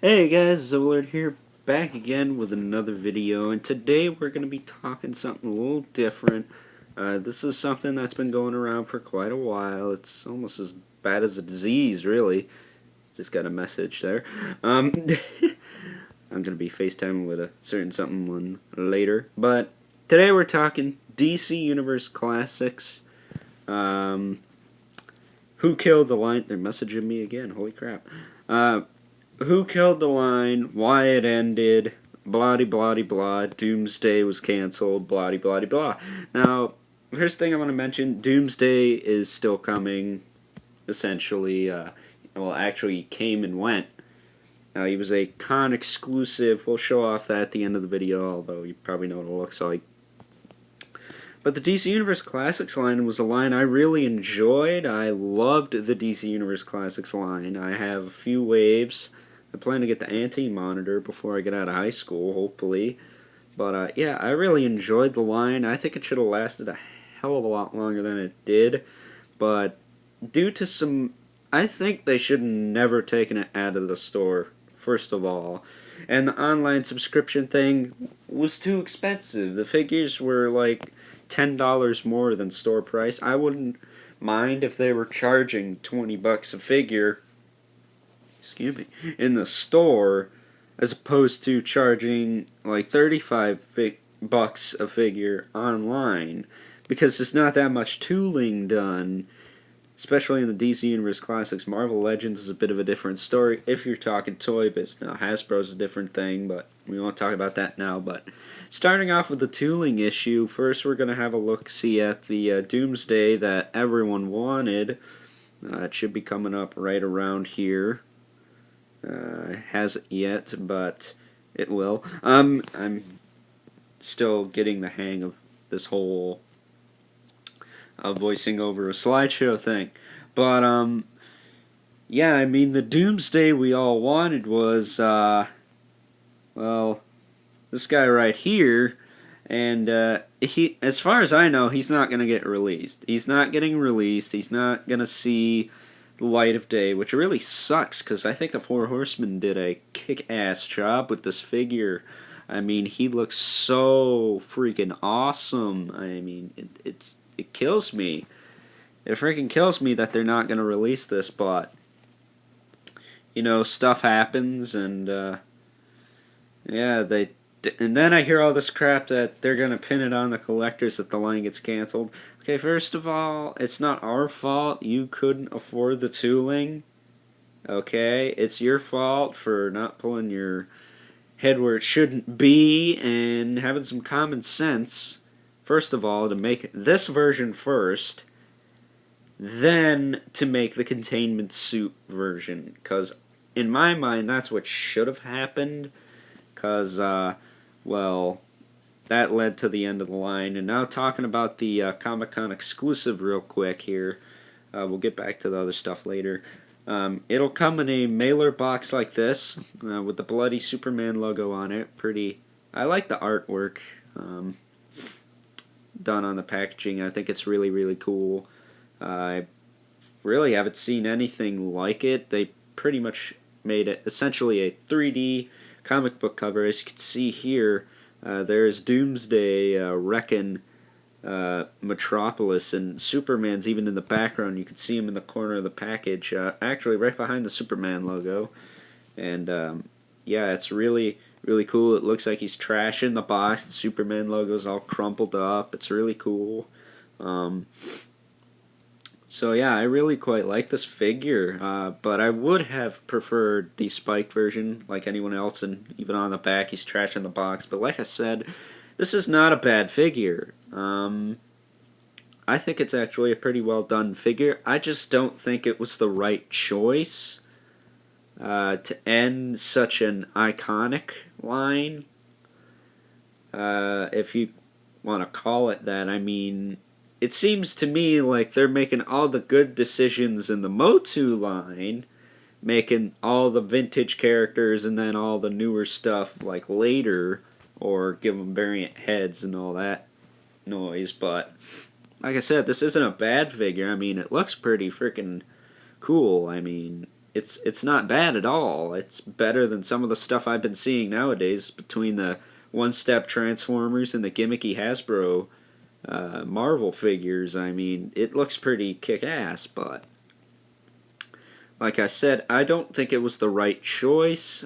Hey guys, Zollard here, back again with another video, and today we're going to be talking something a little different. This is something that's been going around for quite a while. It's almost as bad as a disease, really. Just got a message there. I'm going to be FaceTiming with a certain something one later, but today we're talking DC Universe Classics. Who Killed the Line? They're messaging me again, holy crap. Who Killed the Line, why it ended, blah blah blah, Doomsday was canceled, blah blah blah. Now, first thing I want to mention, Doomsday is still coming, essentially. Well, actually, he came and went. He was a con exclusive. We'll show off that at the end of the video, although you probably know what it looks like. But the DC Universe Classics line was a line I really enjoyed. I loved the DC Universe Classics line. I have a few waves. I plan to get the anti-monitor before I get out of high school, hopefully. But yeah, I really enjoyed the line. I think it should have lasted a hell of a lot longer than it did. But due to some... I think they should have never taken it out of the store, first of all. And the online subscription thing was too expensive. The figures were like $10 more than store price. I wouldn't mind if they were charging $20 a figure, excuse me, in the store, as opposed to charging like $35 a figure online, because there's not that much tooling done, especially in the DC Universe Classics. Marvel Legends is a bit of a different story if you're talking toy biz. Now Hasbro's a different thing, but we won't talk about that now. But starting off with the tooling issue, first we're going to have a look-see at the Doomsday that everyone wanted. It should be coming up right around here. Hasn't yet, but it will. I'm still getting the hang of this whole voicing over a slideshow thing. But, yeah, I mean, the Doomsday we all wanted was, well, this guy right here, and, he, as far as I know, he's not gonna get released. He's not getting released, he's not gonna see the light of day, which really sucks, because I think the Four Horsemen did a kick-ass job with this figure. I mean, he looks so freaking awesome. I mean, it kills me. It freaking kills me that they're not going to release this, but, you know, stuff happens, and, yeah, and then I hear all this crap that they're going to pin it on the collectors that the line gets canceled. Okay, first of all, it's not our fault you couldn't afford the tooling. Okay, it's your fault for not pulling your head where it shouldn't be and having some common sense. First of all, to make this version first, then to make the containment suit version. Because in my mind, that's what should have happened. Because, well, that led to the end of the line. And now talking about the Comic-Con exclusive real quick here. We'll get back to the other stuff later. It'll come in a mailer box like this, with the bloody Superman logo on it. Pretty. I like the artwork done on the packaging. I think it's really, really cool. I really haven't seen anything like it. They pretty much made it essentially a 3D comic book cover. As you can see here, there's Doomsday wrecking Metropolis, and Superman's even in the background. You can see him in the corner of the package, actually right behind the Superman logo. And yeah, it's really, really cool. It looks like he's trashing the box. The Superman logo's all crumpled up. It's really cool. So yeah, I really quite like this figure, but I would have preferred the spiked version like anyone else, and even on the back he's trashing the box. But like I said, this is not a bad figure. I think it's actually a pretty well done figure. I just don't think it was the right choice to end such an iconic line. If you want to call it that. I mean, it seems to me like they're making all the good decisions in the Motu line, making all the vintage characters and then all the newer stuff like later, or give them variant heads and all that noise. But like I said, this isn't a bad figure. I mean, it looks pretty freaking cool. I mean, it's not bad at all. It's better than some of the stuff I've been seeing nowadays between the one-step Transformers and the gimmicky Hasbro Marvel figures. I mean, it looks pretty kick-ass, but like I said, I don't think it was the right choice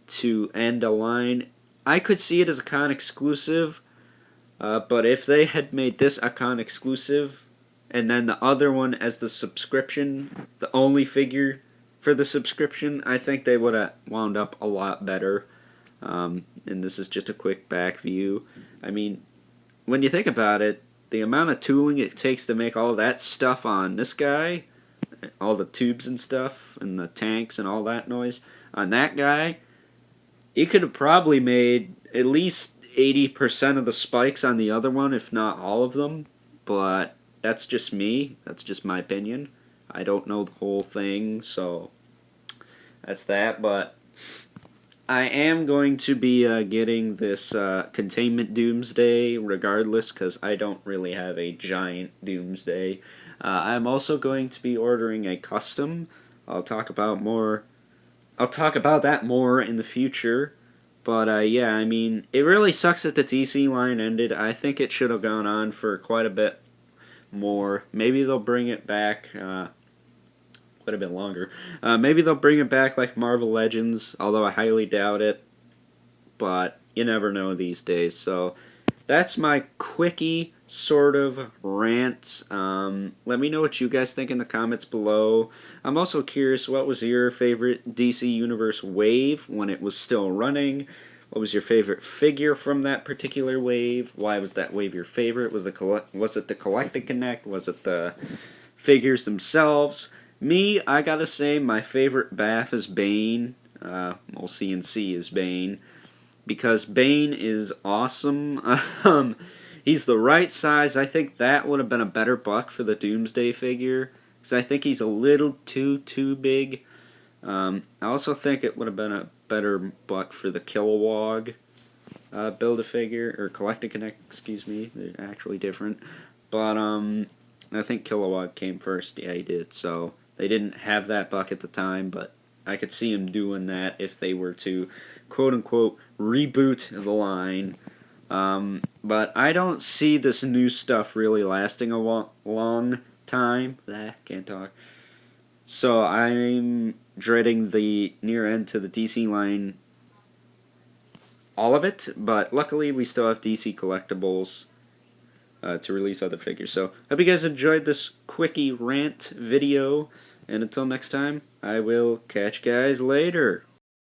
to end a line. I could see it as a con exclusive, but if they had made this a con exclusive and then the other one as the subscription, the only figure for the subscription, I think they would have wound up a lot better. And this is just a quick back view. I mean, when you think about it, the amount of tooling it takes to make all that stuff on this guy, all the tubes and stuff, and the tanks and all that noise, on that guy, you could have probably made at least 80% of the spikes on the other one, if not all of them. But that's just me. That's just my opinion. I don't know the whole thing, so that's that. But I am going to be getting this Containment Doomsday regardless, because I don't really have a giant Doomsday. I'm also going to be ordering a custom. I'll talk about that more in the future. But yeah, I mean, it really sucks that the DC line ended. I think it should have gone on for quite a bit more. Maybe they'll bring it back quite a bit longer. Maybe they'll bring it back like Marvel Legends, although I highly doubt it. But you never know these days. So that's my quickie sort of rant. Let me know what you guys think in the comments below. I'm also curious, what was your favorite DC Universe wave when it was still running? What was your favorite figure from that particular wave? Why was that wave your favorite? Was it the Collect and Connect? Was it the figures themselves? Me, I gotta say, my favorite Bath is Bane. Well, CNC is Bane. Because Bane is awesome. He's the right size. I think that would have been a better buck for the Doomsday figure. Because I think he's a little too big. I also think it would have been a better buck for the Kilowog Build-A-Figure. Or Collect-A-Connect, excuse me. They're actually different. But I think Kilowog came first. Yeah, he did. So they didn't have that buck at the time, but I could see him doing that if they were to, quote-unquote, reboot the line. But I don't see this new stuff really lasting a long time. Can't talk. So I'm dreading the near end to the DC line, all of it, but luckily we still have DC collectibles to release other figures. So hope you guys enjoyed this quickie rant video, and until next time, I will catch you guys later.